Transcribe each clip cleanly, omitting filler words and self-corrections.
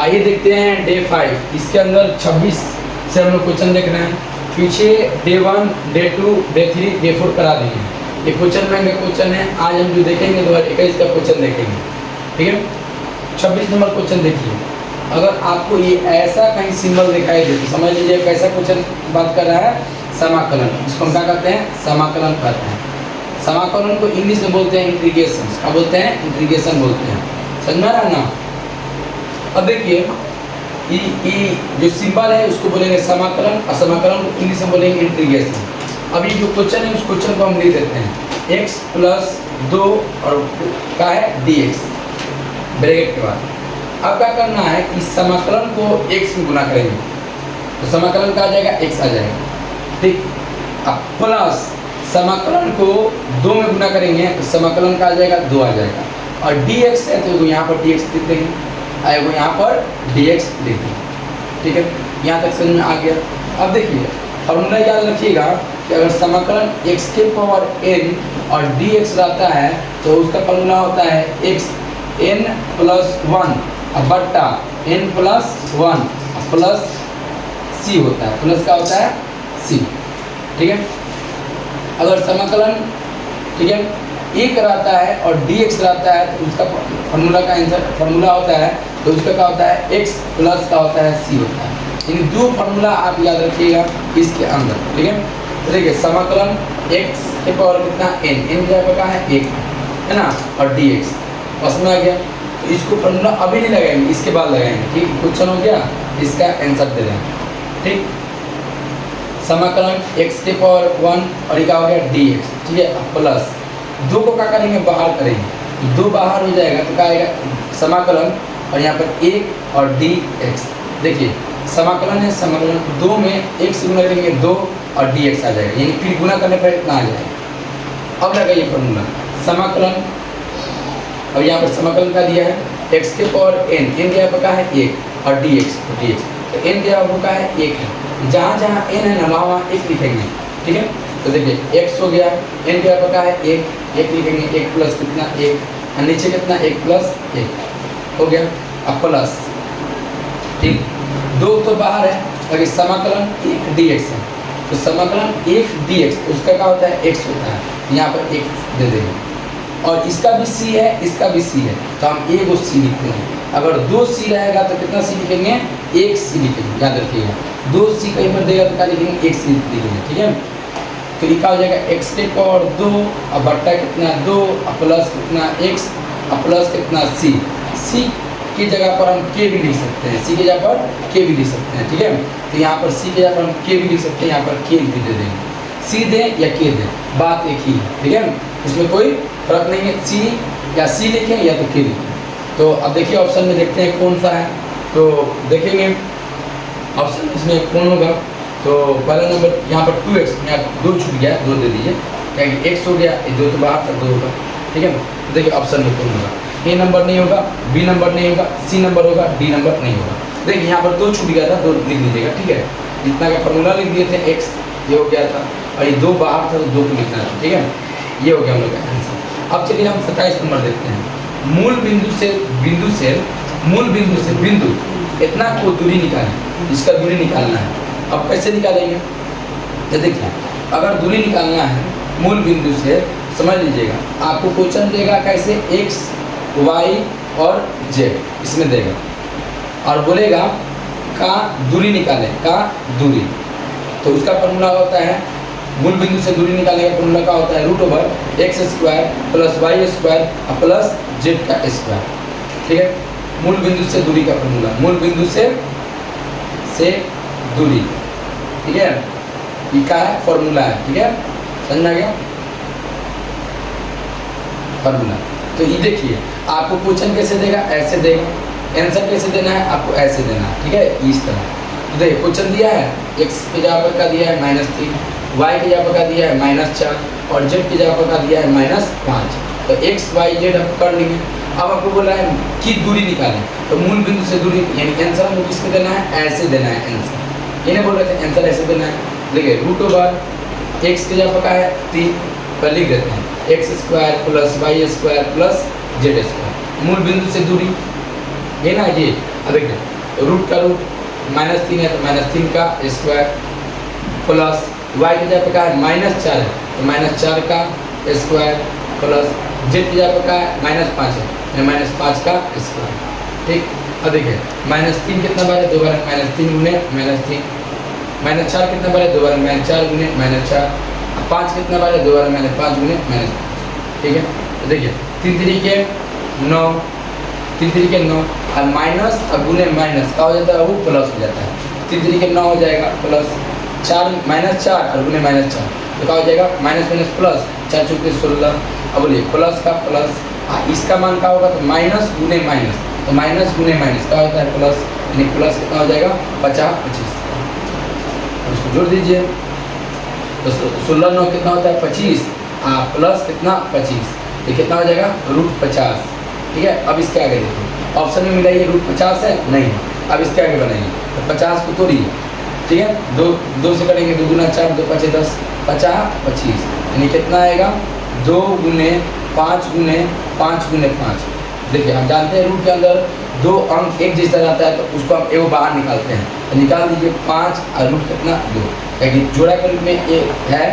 आइए देखते हैं डे 5। इसके अंदर 26 से हम लोग क्वेश्चन देख रहे हैं। पीछे डे 1, डे 2, डे 3, डे 4 करा दिए हैं। ये क्वेश्चन बैंक का क्वेश्चन है। आज हम जो देखेंगे 2021 का क्वेश्चन देखेंगे, ठीक है। 26 नंबर क्वेश्चन देखिए। अगर आपको ये ऐसा कहीं सिंबल दिखाई दे तो समझ लीजिए कैसा क्वेश्चन बात कर रहा है, समाकलन। इसको हम क्या कहते हैं, समाकलन कहते हैं। समाकलन को इंग्लिश में बोलते हैं इंटीग्रेशन। क्या बोलते हैं, इंटीग्रेशन बोलते हैं। समझ में आ रहा है ना। अब देखिए ये जो सिंबल है उसको बोलेंगे समाकलन, और समाकलन को इंग्लिश में बोलेंगे इंटीग्रेशन। अब ये जो क्वेश्चन है उस क्वेश्चन को हम लिख देते हैं x प्लस 2 और क्या है dx ब्रैकेट के बाद। अब क्या करना है कि समाकलन को x में गुना करेंगे तो समाकलन का आ जाएगा x आ जाएगा, ठीक। अब प्लस समाकलन को 2 में गुना करेंगे तो समाकलन का आ जाएगा 2 आ जाएगा, और dx है तो यहाँ पर dx लिख देंगे, आएगा यहाँ पर dx लिख देंगे, ठीक है। यहाँ तक समझ में आ गया। अब देखिए फॉर्मूला याद रखिएगा कि अगर समाकलन x के पावर n और dx रहता है तो उसका फॉर्मूला होता है x n प्लस 1 बट्टा n प्लस 1 प्लस c होता है। प्लस का होता है c, ठीक है। अगर समाकलन, ठीक है, एक रहता है और dx रहता है तो उसका फॉर्मूला का आंसर फॉर्मूला होता है तो उसका क्या होता है x प्लस का होता है c होता है। इन दो फॉर्मूला आप याद रखिएगा इसके अंदर, ठीक है। तो देखिए समाकलन x के पावर कितना n की जगह का है 1 है ना, और dx बस में आ गया। तो इसको फॉर्मूला अभी नहीं लगाएंगे, इसके बाद लगाएंगे, ठीक। क्वेश्चन हो गया, इसका आंसर दे देंगे, ठीक। समाकलन x के पावर 1 और ये क्या हो गया dx, ठीक है, प्लस 2 को क्या करेंगे, बाहर करेंगे। 2 बाहर हो जाएगा तो क्या आएगा समाकलन, और यहाँ पर 1 और dx। देखिए समाकलन है, समाकलन 2 में 1 से गुना करेंगे 2 और dx आ जाएगा, यानी फिर गुना करने पर इतना आ जाएगा। अब लगाइए फॉर्मूला समाकलन। अब यहाँ पर समाकलन का दिया है x के पावर n की जगह पर क्या है 1 और dx, तो dx तो n की जगह पर क्या है 1 है। जहाँ जहाँ n है ना वहाँ 1 लिखेंगे, ठीक है। तो देखिए x हो गया, n की जगह पर क्या है 1 लिखेंगे, 1 प्लस कितना 1, और नीचे कितना 1 प्लस 1 हो गया, अब प्लस, ठीक। 2 तो बाहर है, अगर समाकलन 1 dx है तो समाकलन 1 dx उसका क्या होता है x होता है, यहाँ पर 1 दे देंगे। और इसका भी c है, इसका भी c है तो हम एक c लिखते हैं। अगर 2 c रहेगा तो कितना c लिखेंगे, 1 c लिखेंगे, याद रखिएगा। 2 c कहीं पर देगा तो क्या लिखेंगे, 1 c लिखेंगे, ठीक है। तो ये क्या हो जाएगा x के पावर 2 और बट्टा कितना 2 और प्लस कितना x और प्लस कितना c की जगह पर हम k भी लिख सकते हैं, c की जगह पर k भी लिख सकते हैं, ठीक है। तो यहाँ पर c की जगह पर हम k भी लिख सकते हैं, यहाँ पर k भी दे देंगे। c दें या k दें, बात एक ही है, ठीक है, इसमें कोई फर्क नहीं है। c या c लिखें या तो k लिखें। तो अब देखिए ऑप्शन में देखते हैं कौन सा है, तो देखेंगे ऑप्शन इसमें कौन होगा। तो पहला नंबर यहाँ पर 2x, यहाँ 2 छूट गया, 2 दे दीजिए, क्या x हो गया, 2 तो बाहर था 2 होगा, ठीक है। तो देखिए ऑप्शन में कौन होगा, a नंबर नहीं होगा, b नंबर नहीं होगा, c नंबर होगा, d नंबर नहीं होगा। देखिए यहाँ पर 2 छूट गया था, 2 लिख लीजिएगा, ठीक है। जितना का फॉर्मूला लिख दिए थे x ये हो गया था, और ये 2 बाहर था तो 2 को लिखना था, ठीक है। ये हो गया हम लोग का आंसर। अब चलिए हम 27 नंबर देखते हैं। मूल बिंदु से बिंदु इतना को दूरी निकालें, इसका दूरी निकालना है। अब कैसे निकालेंगे, तो देखिए अगर दूरी निकालना है मूल बिंदु से, समझ लीजिएगा आपको क्वेश्चन देगा कैसे x y और z इसमें देगा, और बोलेगा का दूरी निकालें, का दूरी। तो उसका फॉर्मूला होता है, मूल बिंदु से दूरी निकालने का फॉर्मूला का होता है √x² plus y² plus z का स्क्वायर, ठीक है। मूल बिंदु से दूरी का फॉर्मूला, मूल बिंदु से दूरी, ठीक है, ये क्या है फॉर्मूला है, ठीक है, समझ में आ गया फॉर्मूला। तो ये देखिए आपको क्वेश्चन कैसे देगा, ऐसे देगा, आंसर कैसे देना है आपको ऐसे देना है, ठीक है, इस तरह। तो देखिए क्वेश्चन दिया है x की जगह पर का दिया है -3, y की जगह पर का दिया है -4 और z की जगह पर का दिया है -5। तो x y z हम कर लेंगे। अब आपको बोल रहा है कि दूरी निकालें, तो मूल बिंदु से दूरी, यानी आंसर हमको किसमें देना है, ऐसे देना है आंसर। ये नहीं बोल रहे थे आंसर ऐसे देना है। देखिए √x की जगह पर का है 3 पर लिख देते हैं x² plus y² plus z²। मूल बिंदु से दूरी ये ना ये, अब देखिए रूट का रूट -3 है तो -3 का स्क्वायर प्लस y की जगह पे क्या है -4 है तो -4 का स्क्वायर प्लस z की जगह पे क्या है -5 है -5 का स्क्वायर। ठीक, अब देखिए -3 कितना बार है 2 बार -3 गुने -3, -4 कितना बार है 2 बार -4 गुने -4, 5 कितना बार है 2 बार -5 गुने -5। ठीक है, तो देखिए 3 तरीके 9, 3 तरीके 9 और माइनस और गुने माइनस का हो जाता है वो प्लस हो जाता है। 3 तरीके 9 हो जाएगा प्लस 4 -4 और गुने -4 तो क्या हो जाएगा माइनस प्लस 4 चौके 16। अब बोलिए प्लस का प्लस इसका मान क्या होगा तो माइनस गुने माइनस तो माइनस गुने माइनस क्या होता है प्लस, यानी प्लस कितना हो जाएगा 50 25। उसको जोड़ दीजिए तो 16 9 कितना होता है 25 प्लस कितना 25 ये कितना हो जाएगा √50। ठीक है, अब इसके आगे देखिए ऑप्शन में मिला ये √50 है नहीं, अब इसके आगे बनाइए तो 50 को तोड़िए। ठीक है, दो से करेंगे 2 गुना 4 2 5 10 50 25 यानी कितना आएगा 2 गुने 5 गुने 5 गुने 5। देखिए हम जानते हैं रूट के अंदर 2 अंक एक जैसा रहता है तो उसको हम एगो बाहर निकालते हैं तो निकाल दीजिए 5 और रूट कितना 2, क्योंकि जोड़ा के रूप में एक है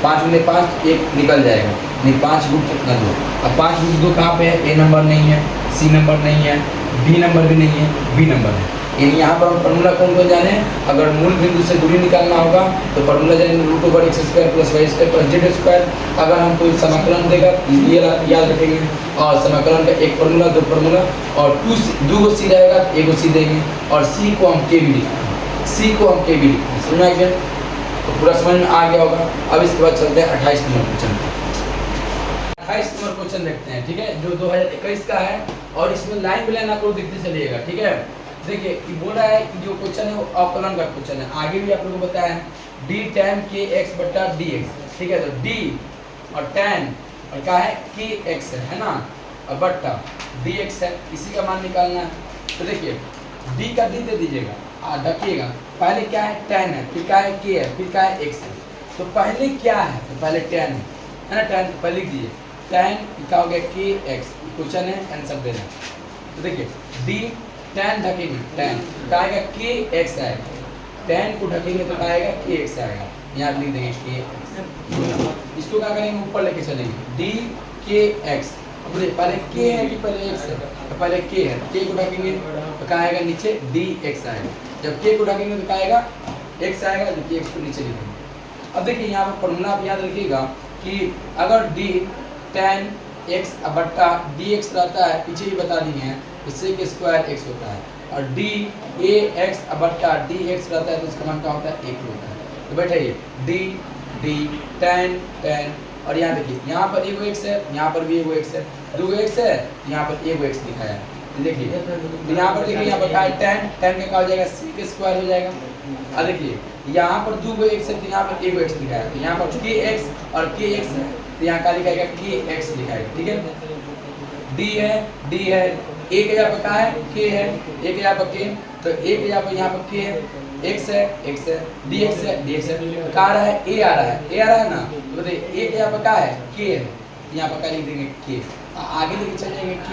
5 गुने 5 एक निकल जाएगा नहीं 5 रूट कितना 2। अब 5 रूट 2 कहाँ पे है, ए नंबर नहीं है, सी नंबर नहीं है, बी नंबर भी नहीं है, बी नंबर है। यानी यहाँ पर हम फार्मूला कौन कौन जाने, अगर मूल बिंदु से दूरी निकालना होगा तो फार्मूला जाने √x² + y² + z²। अगर हम कोई समाकलन देगा ये याद रखेंगे और समाकलन का एक फार्मूला 2 फार्मूला और 2 को सी रहेगा तो 1 को सी देंगे और सी को हम के भी लिखेंगे, सी को हम के भी लिखेंगे। समझ में आ गया, तो पूरा समझ में आ गया होगा। अब इसके बाद चलते हैं 28 नंबर क्वेश्चन। 28 नंबर क्वेश्चन देखते हैं। ठीक है, जो 2021 का है और इसमें लाइन बाय लाइन आपको दिखते चलिएगा। ठीक है, देखिए कि बोल रहा है कि जो क्वेश्चन है वो अवकलन का क्वेश्चन है। आगे भी आप लोगों को बताया है d tan kx बटा dx। ठीक है, तो d और tan और क्या है kx है ना और बटा dx है, इसी का मान निकालना है। तो देखिए d का d दे दीजिएगा रखिएगा, पहले क्या है tan है, फिर क्या है k है, फिर क्या है x है। तो पहले क्या है तो पहले tan है ना, tan पहले लिख दीजिए tan क्या हो गया kx, क्वेश्चन है आंसर देना। तो देखिए d tan ढकेंगे tan क्या आएगा kx आएगा, tan को ढकेंगे तो क्या आएगा kx आएगा, यहाँ लिख देंगे kx। इसको क्या करेंगे ऊपर लेके चलेंगे d kx। बोलिए पहले k है कि पहले x है, तो पहले k है, k को ढकेंगे तो क्या आएगा नीचे dx आएगा, जब k को ढकेंगे तो क्या आएगा x आएगा, जबकि x को नीचे लिखेंगे। अब देखिए यहाँ पर फॉर्मूला आप याद रखिएगा कि अगर d tan x बट्टा dx रहता है, पीछे भी बता दिए हैं तो sec स्क्वायर x होता है, और d a x बट्टा dx रहता है तो इसका मान क्या होता है 1 होता है। तो बैठिए d tan और यहाँ देखिए यहाँ पर एगो x है, यहाँ पर भी एगो x है, 2 x है, यहाँ पर एगो x दिखाया है। देखिए तो यहाँ पर देखिए यहाँ पर क्या है tan का क्या हो जाएगा sec स्क्वायर हो जाएगा। और देखिए यहाँ पर 2 x है तो यहाँ पर एगो x दिखाया है, तो यहाँ पर kx और kx है तो यहाँ क्या लिखाएगा kx लिखाएगा। ठीक है, d है एक यहाँ पर क्या है k है, एक यहाँ पर k, तो एक यहाँ पर k है, x है dx है तो क्या आ रहा है a आ रहा है ना। तो बताइए एक यहाँ पर क्या है k है, यहाँ पर क्या लिख देंगे k, आगे लेके चल जाएंगे k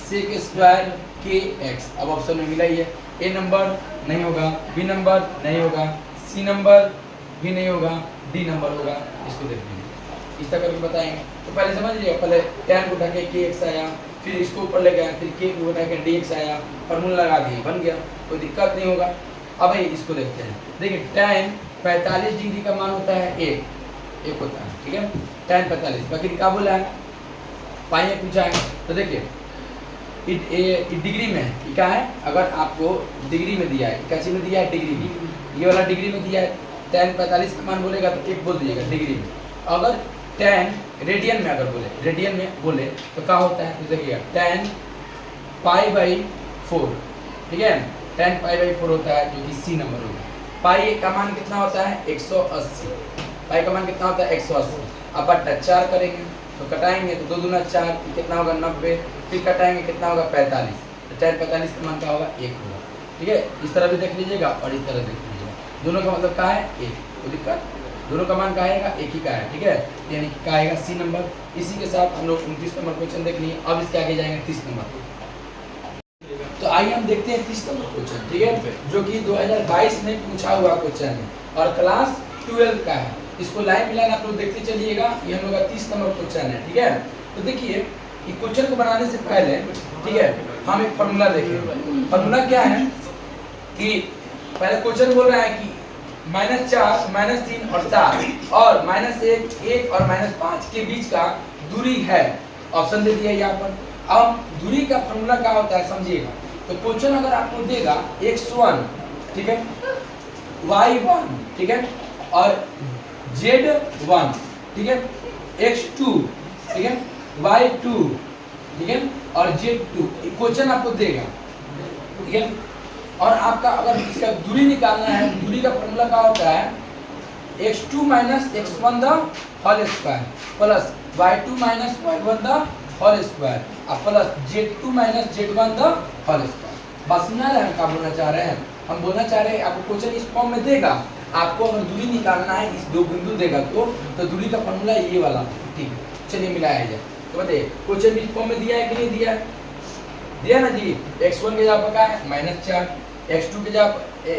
sec स्क्वायर kx। अब ऑप्शन में मिला ही है, a नंबर नहीं होगा, b नंबर नहीं होगा, c नंबर भी नहीं होगा, d नंबर होगा। इसको देख लीजिए इस तरह करके बताएंगे। तो पहले समझ लीजिए, पहले tan को उठा के kx आया, फिर इसको ऊपर ले गया, फिर k को उठा के dx आया, फार्मूला लगा दिए, बन गया, कोई दिक्कत नहीं होगा। अब इसको देखते हैं। देखिए tan 45 डिग्री का मान होता है 1 होता है। ठीक है, tan 45 बाकी क्या बोला है पाई में पूछा है। तो देखिए डिग्री में है क्या है, अगर आपको डिग्री में दिया है, कैसे में दिया है डिग्री में, ये वाला डिग्री में दिया है, tan 45 का मान बोलेगा तो 1 बोल दीजिएगा डिग्री में। अगर tan रेडियन में अगर बोले तो क्या होता है, तो देखिएगा tan π/4। ठीक है, tan π/4 होता है जो कि सी नंबर होगा। पाई का मान कितना होता है 180, पाई का मान कितना होता है 180। अब बट्टा 4 करेंगे तो कटाएंगे तो 2 दूना 4 कितना होगा 90, फिर कटाएंगे कितना होगा 45, तो tan 45 का मान क्या होगा 1 होगा। ठीक है, इस तरह भी देख लीजिएगा और इस तरह देख लीजिएगा, दोनों का मतलब क्या है 1, कोई दिक्कत, दोनों का मान क्या आएगा 1 ही का है। ठीक है, यानी कि क्या आएगा सी नंबर। इसी के साथ हम लोग 29 नंबर क्वेश्चन देख लिए। अब इसके आगे जाएंगे 30 नंबर। तो आइए हम देखते हैं 30 नंबर क्वेश्चन, ठीक है, जो कि 2022 में पूछा हुआ क्वेश्चन है और क्लास 12 का है। इसको लाइन बाय लाइन आप लोग देखते चलिएगा। ये हम लोग का 30 नंबर क्वेश्चन है, ठीक है। तो देखिए कि क्वेश्चन को बनाने से पहले, ठीक है, हम एक फार्मूला देखेंगे। फार्मूला क्या है कि पहले क्वेश्चन बोल रहा है कि -4, -3 और 7 और -1, 1 और -5 के बीच का दूरी है। ऑप्शन दे दिया यहाँ पर। अब दूरी का फार्मूला क्या होता है समझिएगा। तो क्वेश्चन अगर आपको देगा x1, ठीक है, y1, ठीक है, और z1, ठीक है, x2, ठीक है, y2, ठीक है, और z2, क्वेश्चन आपको देगा, ठीक है। और आपका अगर इसका दूरी निकालना है, दूरी का फॉर्मूला क्या होता है x2 - x1 the whole square plus y2 - y1 the whole square plus z2 - z1 the whole square. बस सुना रहे हैं, क्या बोलना चाह रहे हैं हम? बोलना चाह रहे हैं आपको क्वेश्चन इस फॉर्म में देगा, आपको अगर दूरी निकालना है, इस दो बिंदु देगा तो दूरी का फॉर्मूला ये वाला, ठीक है। चलिए मिलाया जाए। तो बताइए क्वेश्चन इस फॉर्म में दिया है कि नहीं दिया है? दिया ना जी। x1 के जगह पर क्या है -4, x2 के जगह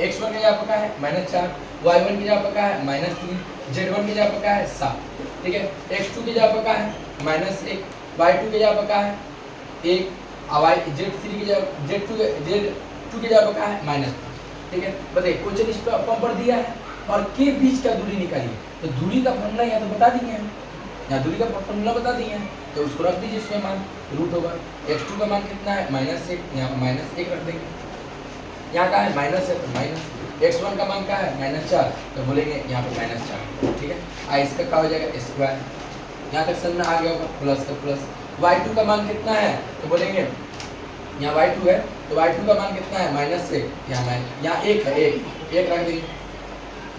x1 के जगह पर क्या है -4, y1 के जगह पर क्या है -3, z1 के जगह पर क्या है 7, ठीक है। x2 के जगह पर क्या है -1, y2 के जगह पर क्या है 1, और z3 के जगह z2 के जगह पर क्या है -5, ठीक है। बताइए क्वेश्चन इस फॉर्म पर दिया है और के बीच का दूरी निकालिए। तो दूरी का फॉर्मूला यहाँ तो बता दिए हैं, यहाँ दूरी का फॉर्मूला बता दिए हैं, तो उसको रख दीजिए। इसमें मान रूट होगा x2 का मान कितना है -1, यहाँ पर -1 रख देंगे। यहाँ का है माइनस है तो माइनस, x1 का मान क्या है -4, तो बोलेंगे यहाँ पर -4, ठीक है। इसका क्या हो जाएगा स्क्वायर। यहाँ तक समझ में आ गया होगा, प्लस का प्लस। y2 का मान कितना है तो बोलेंगे यहाँ y2 है तो y2 का मान कितना है -1, यहाँ 1 है, 1 रख देंगे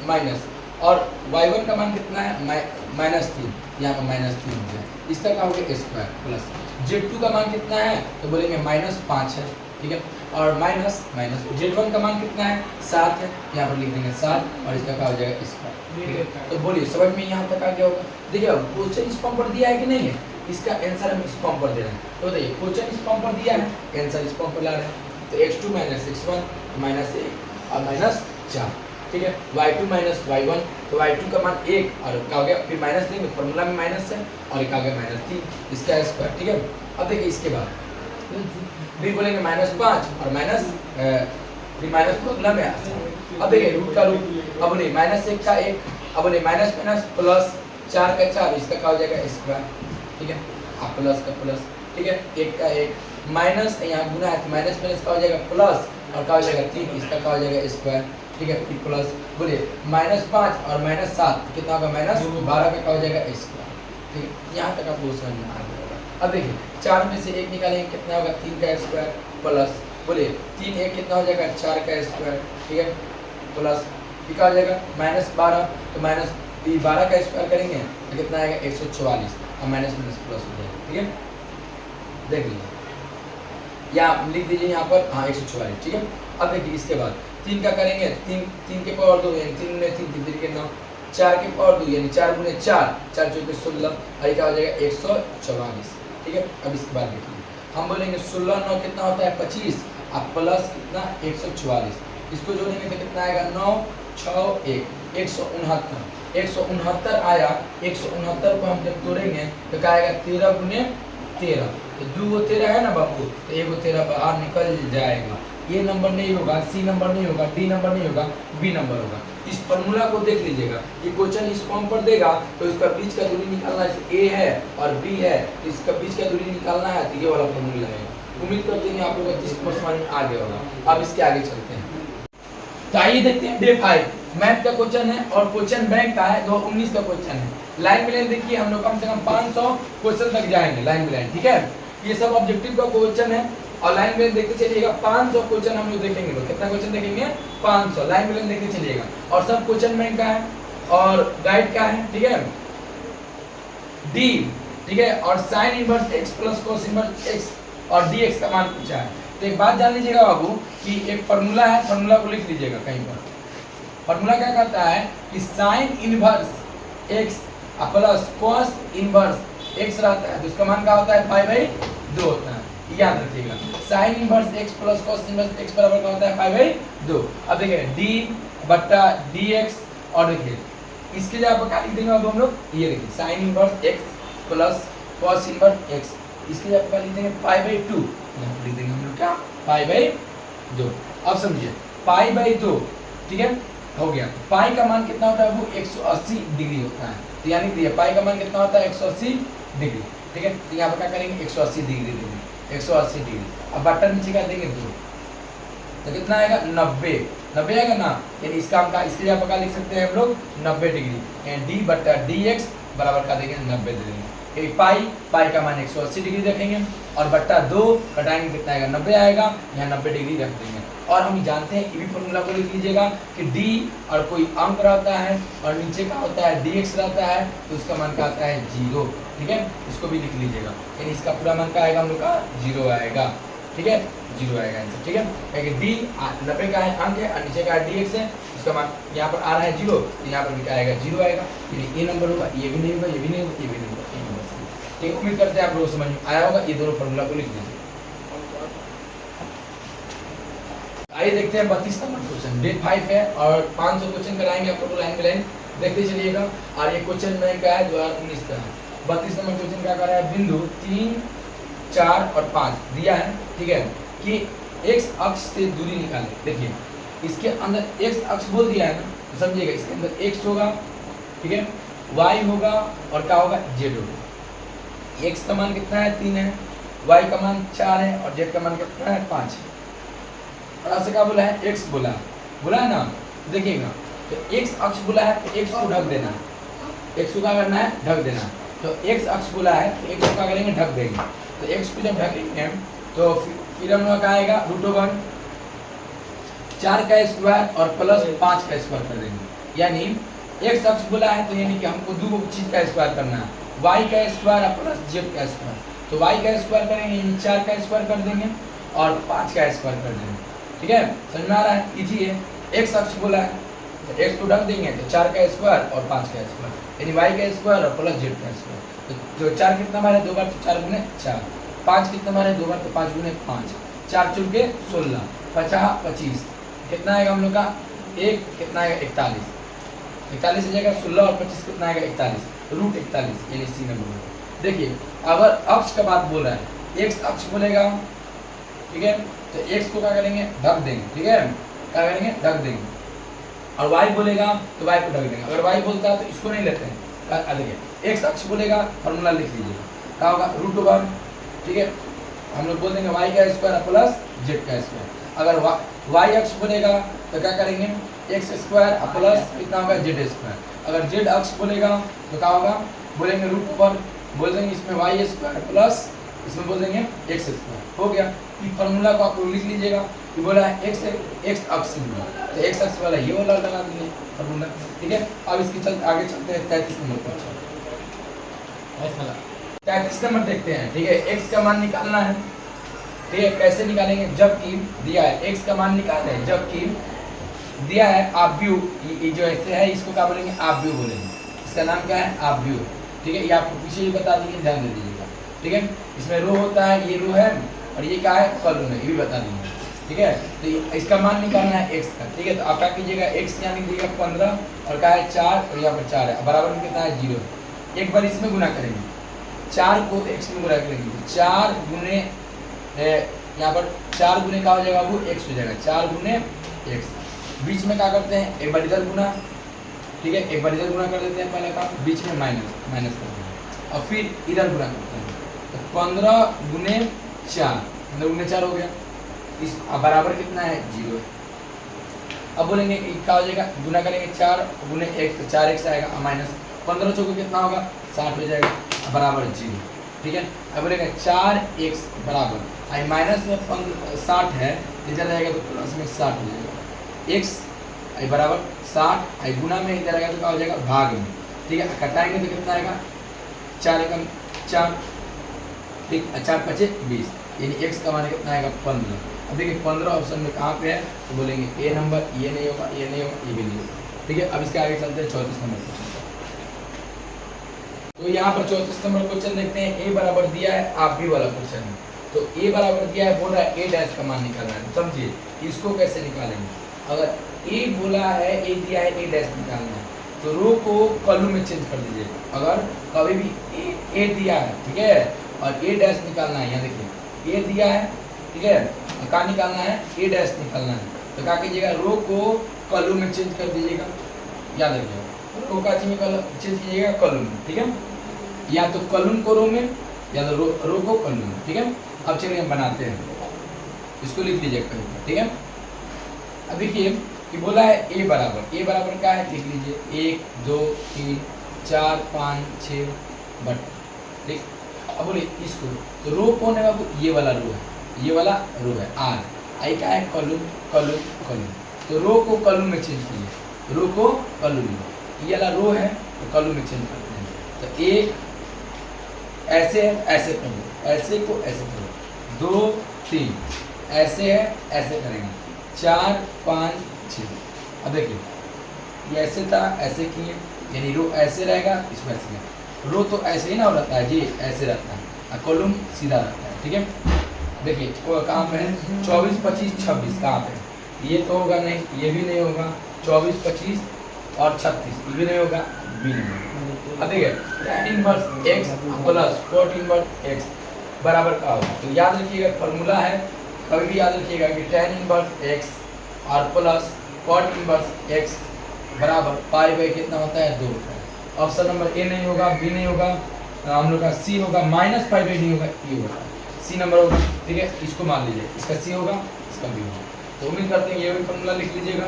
माइनस। और y1 का मान कितना है -3, यहाँ पर -3 हो गया। इसका क्या हो गया स्क्वायर प्लस। z2 का मान कितना है तो बोलेंगे -5 है, ठीक है। और माइनस z1 का मान कितना है 7 है, यहाँ पर लिख देंगे 7 और इसका क्या हो जाएगा स्क्वायर। तो बोलिए समझ में यहाँ तक आ गया होगा। देखिए क्वेश्चन इस फॉर्म पर दिया है कि नहीं है, इसका आंसर हम इस फॉर्म पर दे रहे हैं। तो देखिए क्वेश्चन इस फॉर्म पर दिया है, आंसर इस फॉर्म पर ला रहे हैं। तो x2 - x1 -1 और -4, ठीक है। y2 - y1, तो y2 का मान 1 और क्या हो गया, फिर माइनस देंगे, फॉर्मूला में माइनस है और एक आ गया -3, इसका स्क्वायर, ठीक है। अब देखिए इसके बाद फिर बोलेंगे -5 और माइनस फिर माइनस फॉर्मूला में अब देखिए रूट का रूट, अब बोलिए -1 का 1, अब बोलिए माइनस प्लस 4 का 4, इसका क्या हो जाएगा स्क्वायर, ठीक है। अब प्लस का प्लस, ठीक है, 1 का 1 माइनस, यहाँ गुना है तो माइनस का हो जाएगा प्लस और क्या हो जाएगा 3, इसका क्या हो जाएगा स्क्वायर, ठीक है। फिर प्लस बोलिए -5 और -7 कितना होगा -12 का क्या हो जाएगा स्क्वायर, ठीक है। यहाँ तक आपको समझ में आ गया होगा। अब देखिए 4 में से 1 निकालेंगे कितना होगा 3 का स्क्वायर प्लस बोलिए 3 1 कितना हो जाएगा 4 का स्क्वायर, ठीक है, प्लस क्या हो जाएगा -12, तो -12 का स्क्वायर करेंगे तो कितना आएगा 144 और माइनस प्लस हो जाएगा, ठीक है। देख लीजिए या लिख दीजिए यहाँ पर, हाँ 144, ठीक है। अब देखिए इसके बाद 3 का करेंगे, 3 के पावर 2 यानी 3 × 3 3 के 9, 4 के पावर 2 यानी 4 × 4 4 × 16 और क्या हो जाएगा 144, ठीक है। अब इसके बाद देखिए हम बोलेंगे 16 9 कितना होता है 25 अब प्लस कितना 144, इसको जोड़ेंगे तो कितना आएगा 9 6 1 169 आया। 169 को हम जब तोड़ेंगे तो क्या आएगा 13 × 13, तो 2 13 है ना बापू, तो 1 13 बाहर निकल जाएगा। ये नंबर नहीं होगा, सी नंबर नहीं होगा, डी नंबर नहीं होगा, बी नंबर होगा। इस फॉर्मूला को देख लीजिएगा, ये क्वेश्चन इस फॉर्म पर देगा तो इसका बीच का दूरी निकालना है, ए है और बी है, तो इसका बीच का दूरी निकालना है तो ये वाला फॉर्मूला है। उम्मीद करते हैं आप लोगों को 30 समझ में आ गया होगा। अब इसके आगे चलते हैं, तो आइए देखते हैं डे 5 मैथ का क्वेश्चन है और क्वेश्चन बैंक का है, 2019 का क्वेश्चन है। लाइन बाय लाइन देखिए, हम लोग कम से कम 500 क्वेश्चन तक जाएंगे लाइन बाय लाइन, ठीक है। ये सब ऑब्जेक्टिव का क्वेश्चन है और लाइन बाय लाइन देखते चलिएगा। 500 क्वेश्चन हम लोग देखेंगे, तो कितना क्वेश्चन देखेंगे 500, लाइन बाय लाइन देखते चलिएगा। और सब क्वेश्चन बैंक का है और गाइड का है, ठीक है, डी, ठीक है, और sine inverse x plus cos inverse x और dx का मान पूछा है। तो एक बात जान लीजिएगा बाबू कि एक फार्मूला है, फार्मूला को लिख लीजिएगा कहीं पर। फार्मूला क्या कहता है कि sine inverse x plus cos inverse x रहता है तो इसका मान क्या होता है 5/2 होता है। याद रखिएगा। Sine inverse x plus cos inverse x बराबर क्या होता है पाई बाई 2। अब देखिए d बट्टा dx और देखिए इसके लिए आप क्या लिख देंगे अब हम लोग, ये देखिए sine inverse x plus cos inverse x, इसके लिए आप क्या लिख देंगे पाई बाई 2, यहाँ पर लिख देंगे हम लोग क्या पाई बाई 2। अब समझिए पाई बाई 2, ठीक है हो गया। पाई का मान कितना होता है वो 180 डिग्री होता है, तो यानी कि पाई का मान कितना होता है 180 डिग्री, ठीक है। तो यहाँ पर क्या करेंगे 180 डिग्री देंगे, 180 डिग्री। अब बट्टा नीचे क्या देंगे 2, तो कितना आएगा 90, 90 आएगा ना, यानी इसका हम का इसके लिए आप क्या लिख सकते हैं हम लोग 90 डिग्री, यानी डी बट्टा डी एक्स बराबर का देंगे 90 दे देंगे। पाई पाई का मान 180 डिग्री रखेंगे और बट्टा 2 घटाएंगे कितना आएगा 90 आएगा, यहाँ 90 डिग्री रख देंगे। और हम जानते हैं ये भी फॉर्मूला को लिख लीजिएगा कि d और कोई अंक रहता है और नीचे का होता है dx रहता है, तो उसका मान का आता है 0, ठीक है, इसको भी लिख लीजिएगा, यानी इसका पूरा मान का आएगा हम लोग का 0 आएगा, ठीक है 0 आएगा आंसर, ठीक है। क्योंकि d 90 का है अंक है और नीचे का dx है, उसका मान यहाँ पर आ रहा है 0, तो यहाँ पर भी क्या आएगा 0 आएगा, यानी ये नंबर होगा, ये भी नहीं होगा, ये भी नहीं होगा, ये भी नहीं होगा, ये नंबर सही। ठीक, उम्मीद करते हैं आप लोग समझ में आया होगा, ये दोनों फॉर्मूला को लिख दीजिए। आइए देखते हैं 32 नंबर क्वेश्चन, डे 5 है और 500 क्वेश्चन कराएंगे आपको लाइन बाय लाइन, देखते चलिएगा। और ये क्वेश्चन में क्या है 2019 का है। 32 नंबर क्वेश्चन क्या कर रहा है, बिंदु 3, 4 और 5 दिया है, ठीक है, कि x अक्ष से दूरी निकालें। देखिए इसके अंदर x अक्ष बोल दिया है ना, तो समझिएगा इसके अंदर x होगा, ठीक है, y होगा और क्या होगा z होगा। x का मान कितना है 3 है, y का मान 4 है और z का मान कितना है 5 है। और आपसे क्या बोला है x बोला है ना, देखिएगा तो x अक्ष बोला है तो x को ढक देना, x को क्या करना है ढक देना, तो x अक्ष बोला है तो x को क्या करेंगे ढक देंगे, तो x को जब ढकेंगे तो फिर हम लोग क्या आएगा √1 4 का स्क्वायर और प्लस 5 का स्क्वायर कर देंगे, यानी x अक्ष बोला है तो यानी कि हमको दो चीज का स्क्वायर करना है, y का स्क्वायर और प्लस z का स्क्वायर, तो y का स्क्वायर करेंगे यानी 4 का स्क्वायर कर देंगे और 5 का स्क्वायर कर देंगे, ठीक है, समझ में आ रहा है, इजी है। x अक्ष बोला है तो x को ढक देंगे तो 4 का स्क्वायर और 5 का स्क्वायर, यानी y का स्क्वायर और प्लस z का स्क्वायर, तो 4 कितना बार है 2 बार तो 4 गुने 4, 5 कितना बार है 2 बार तो 5 गुने 5, 4 चुन के 16, 50 25 कितना आएगा हम लोग का 1 कितना आएगा 41 हो जाएगा, 16 और 25 कितना आएगा 41, √41 यानी सी नंबर। देखिए अगर अक्ष का बात बोल रहा है x अक्ष बोलेगा, ठीक है, तो x को क्या करेंगे ढक देंगे, ठीक है, क्या करेंगे ढक देंगे, और y बोलेगा तो y को ढक देंगे। अगर y बोलता है तो इसको नहीं लेते हैं, देखिए x अक्ष बोलेगा फॉर्मूला लिख लीजिए, क्या होगा √1, ठीक है, हम लोग बोल देंगे y का स्क्वायर प्लस z का स्क्वायर। अगर y अक्ष बोलेगा तो क्या करेंगे x स्क्वायर प्लस कितना होगा z स्क्वायर। अगर z अक्ष बोलेगा तो क्या होगा बोलेंगे √1, बोल देंगे इसमें y स्क्वायर प्लस इसमें बोल देंगे x स्क्वायर, हो गया। ये फार्मूला को आप लोग लिख लीजिएगा, ये बोला है x अक्ष बोला तो x अक्ष वाला ये वाला लगा देंगे फार्मूला, ठीक है। अब इसके आगे चलते हैं 33 नंबर पर, 33 नंबर देखते हैं, ठीक है, x का मान निकालना है, ठीक है, कैसे निकालेंगे, जबकि दिया है x का मान निकालना है, जबकि दिया है आव्यूह, ये जो ऐसे है इसको क्या बोलेंगे आव्यूह बोलेंगे, इसका नाम क्या है आव्यूह, ठीक है, ये आपको पीछे ही बता दीजिए, ध्यान दे दीजिएगा, ठीक है। इसमें रो होता है, ये रो है और ये क्या है कॉलम है, ये भी बता दीजिए, ठीक है। तो इसका मान निकालना है x का, ठीक है, तो आप क्या कीजिएगा x यहाँ लिख दीजिएगा 15 और क्या है 4 और यहाँ पर 4 है, बराबर में कितना है 0, एक बार इसमें गुना करेंगे 4 को x में गुना करेंगे, 4 गुने यहाँ पर 4 गुने का हो जाएगा वो x हो जाएगा, 4 गुने x, बीच में क्या करते हैं एक बार इधर गुना, ठीक है, एक बार इधर गुना कर देते हैं, पहले का बीच में माइनस कर देते हैं और फिर इधर गुना करते हैं, तो 15 गुने 4 15 गुने 4 हो गया, इस बराबर कितना है 0। अब बोलेंगे क्या हो जाएगा गुना करेंगे 4 गुने 1 तो 4x आएगा माइनस 15 चौके कितना होगा 60 हो जाएगा बराबर 0, ठीक है। अब बोलेगा 4x बराबर आई माइनस में 60 है, इधर रहेगा तो प्लस में 60 हो जाएगा, x आई बराबर 60 आई गुना में इधर आएगा तो क्या हो जाएगा भाग में, ठीक है, घटाएंगे तो कितना आएगा 4 एकम 4, ठीक, 4 5 20, यानी x का मान कितना आएगा 15। अब देखिए 15 ऑप्शन में कहाँ पे है तो बोलेंगे ए नंबर, ये नहीं होगा, ये नहीं होगा, ये भी नहीं होगा, ठीक है। अब इसके आगे चलते हैं 34 नंबर क्वेश्चन। तो यहाँ पर 34 नंबर क्वेश्चन देखते हैं, ए बराबर दिया है आप भी वाला क्वेश्चन है, तो ए बराबर क्या है, बोल रहा है ए डैश का मान निकालना है। समझिए इसको कैसे निकालेंगे। अगर ए बोला है, ए दिया है, ए डैश निकालना है, तो रो को कॉलम में चेंज कर दीजिए। अगर कभी भी ए दिया है, ठीक है, और ए डैश निकालना है, यहाँ देखिए ए दिया है, ठीक है, क्या निकालना है, ए डैश निकालना है, तो क्या कीजिएगा, रो को कॉलम में चेंज कर दीजिएगा। याद रखिएगा, रो का चेंज कीजिएगा कॉलम में, ठीक है, या तो कॉलम को रो में, या तो रो को कॉलम में, ठीक है। अब चलिए हम बनाते हैं, इसको लिख लीजिए कहीं, ठीक है। अब देखिए कि बोला है ए बराबर क्या है, लिख लीजिए 1 2 3 4 5 6 बट, ठीक। अब बोलिए इसको, तो रो कौन है बाबू, ये वाला रो है, ये वाला रो है आर, आई क्या है, कॉलम, तो रो को कॉलम में चेंज कीजिए, रो को कॉलम में, ये वाला रो है तो कॉलम में चेंज करते हैं। तो एक ऐसे है, ऐसे करो, ऐसे को ऐसे करो, 2 3 ऐसे है, ऐसे करेंगे, 4 5 6। अब देखिए ये ऐसे था, ऐसे किए, यानी रो ऐसे रहेगा, इसमें ऐसे, रो तो ऐसे ही ना हो रहता है जी, ऐसे रहता है, और कॉलम सीधा रहता है, ठीक है। देखिए कहाँ पे है, 24 25 26 कहाँ पे, ये तो होगा नहीं, ये भी नहीं होगा, 24 25 और 36 ये भी नहीं होगा, भी नहीं होगा। अब देखिए tan inverse x plus cot inverse x बराबर का होगा, तो याद रखिएगा फॉर्मूला है, कभी भी याद रखिएगा कि tan इनवर्स x और प्लस cot इनवर्स x बराबर पाई बाई कितना होता है, 2 होता है। ऑप्शन नंबर ए नहीं होगा, बी नहीं होगा, हम लोग का सी होगा, माइनस पाई बाई नहीं होगा, ये होगा सी नंबर होगा, ठीक है। इसको मान लीजिए, इसका सी होगा, इसका बी होगा। तो उम्मीद करते हैं ये भी फॉर्मूला लिख लीजिएगा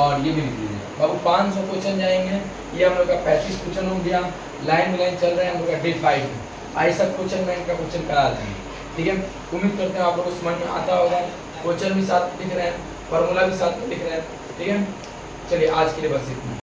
और ये भी लिख लीजिएगा। बाबू 500 क्वेश्चन जाएंगे, ये हम लोग का 35 क्वेश्चन हो गया, लाइन में लाइन चल रहे हैं हम लोग का डे 5 ऐसा क्वेश्चन बैंक का क्वेश्चन करा देंगे, ठीक है। उम्मीद करते हैं आप लोगों को समझ में आता होगा, क्वेश्चन भी साथ लिख रहे हैं, फॉर्मूला भी साथ में लिख रहे हैं, ठीक है। चलिए आज के लिए बस इतना।